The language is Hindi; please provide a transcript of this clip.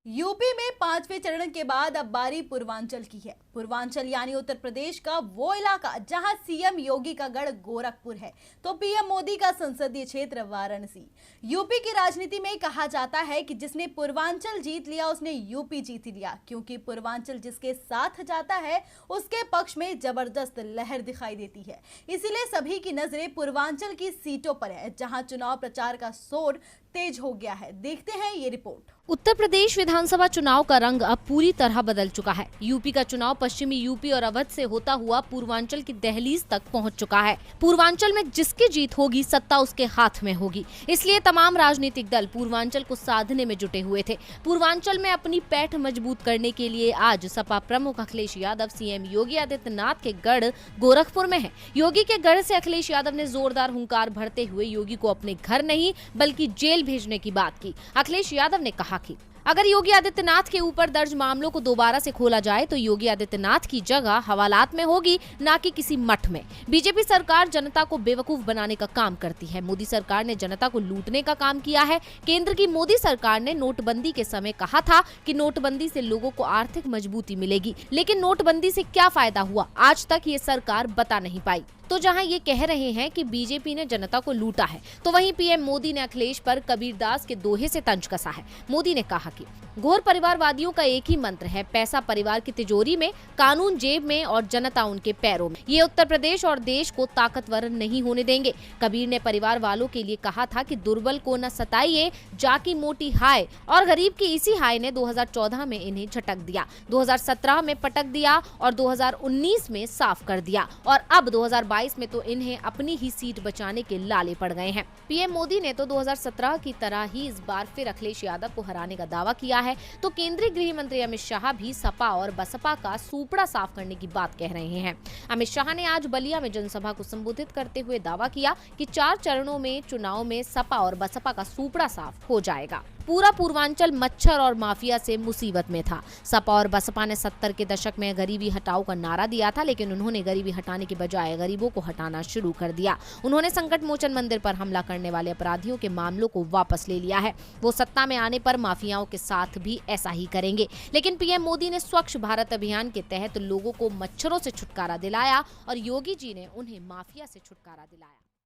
यूपी में पांचवें चरण के बाद अब बारी पूर्वांचल की है। पूर्वांचल यानी उत्तर प्रदेश का वो इलाका जहां सीएम योगी का गढ़ गोरखपुर है तो पीएम मोदी का संसदीय क्षेत्र वाराणसी। यूपी की राजनीति में कहा जाता है कि जिसने पूर्वांचल जीत लिया उसने यूपी जीत लिया, क्योंकि पूर्वांचल जिसके साथ जाता है उसके पक्ष में जबरदस्त लहर दिखाई देती है। इसीलिए सभी की नजरें पूर्वांचल की सीटों पर है जहां चुनाव प्रचार का शोर तेज हो गया है। देखते हैं ये रिपोर्ट। उत्तर प्रदेश विधानसभा चुनाव का रंग अब पूरी तरह बदल चुका है। यूपी का चुनाव पश्चिमी यूपी और अवध से होता हुआ पूर्वांचल की दहलीज तक पहुंच चुका है। पूर्वांचल में जिसकी जीत होगी सत्ता उसके हाथ में होगी, इसलिए तमाम राजनीतिक दल पूर्वांचल को साधने में जुटे हुए थे। पूर्वांचल में अपनी पैठ मजबूत करने के लिए आज सपा प्रमुख अखिलेश यादव सीएम योगी आदित्यनाथ के गढ़ गोरखपुर में है। योगी के गढ़ से अखिलेश यादव ने जोरदार हुंकार भरते हुए योगी को अपने घर नहीं बल्कि जेल भेजने की बात की। अखिलेश यादव ने कहा कि अगर योगी आदित्यनाथ के ऊपर दर्ज मामलों को दोबारा से खोला जाए तो योगी आदित्यनाथ की जगह हवालात में होगी, ना कि किसी मठ में। बीजेपी सरकार जनता को बेवकूफ बनाने का काम करती है। मोदी सरकार ने जनता को लूटने का काम किया है। केंद्र की मोदी सरकार ने नोटबंदी के समय कहा था कि नोटबंदी से लोगों को आर्थिक मजबूती मिलेगी, लेकिन नोटबंदी से क्या फायदा हुआ, आज तक ये सरकार बता नहीं पाई। तो जहां ये कह रहे हैं कि बीजेपी ने जनता को लूटा है, तो वहीं पीएम मोदी ने अखिलेश पर कबीरदास के दोहे से तंज कसा है। मोदी ने कहा कि घोर परिवारवादियों का एक ही मंत्र है, पैसा परिवार की तिजोरी में, कानून जेब में और जनता उनके पैरों में। ये उत्तर प्रदेश और देश को ताकतवर नहीं होने देंगे। कबीर ने परिवार वालों के लिए कहा था कि दुर्बल को न सताइए, जाकी मोटी हाय, और गरीब की इसी हाय ने 2014 में इन्हें झटक दिया, 2017 में पटक दिया और 2019 में साफ कर दिया, और अब 2022 में तो इन्हें अपनी ही सीट बचाने के लाले पड़ गए हैं। पीएम मोदी ने तो 2017 की तरह ही इस बार फिर अखिलेश यादव को हराने का दावा किया है, तो केंद्रीय गृह मंत्री अमित शाह भी सपा और बसपा का सूपड़ा साफ करने की बात कह रहे हैं। अमित शाह ने आज बलिया में जनसभा को संबोधित करते हुए दावा किया कि 4 चरणों में चुनाव में सपा और बसपा का सूपड़ा साफ हो जाएगा। पूरा पूर्वांचल मच्छर और माफिया से मुसीबत में था। सपा और बसपा ने 70 के दशक में गरीबी हटाओ का नारा दिया था, लेकिन उन्होंने गरीबी हटाने के बजाय गरीबों को हटाना शुरू कर दिया। उन्होंने संकट मोचन मंदिर पर हमला करने वाले अपराधियों के मामलों को वापस ले लिया है। वो सत्ता में आने पर माफियाओं के साथ भी ऐसा ही करेंगे। लेकिन पीएम मोदी ने स्वच्छ भारत अभियान के तहत लोगों को मच्छरों से छुटकारा दिलाया और योगी जी ने उन्हें माफिया से छुटकारा दिलाया।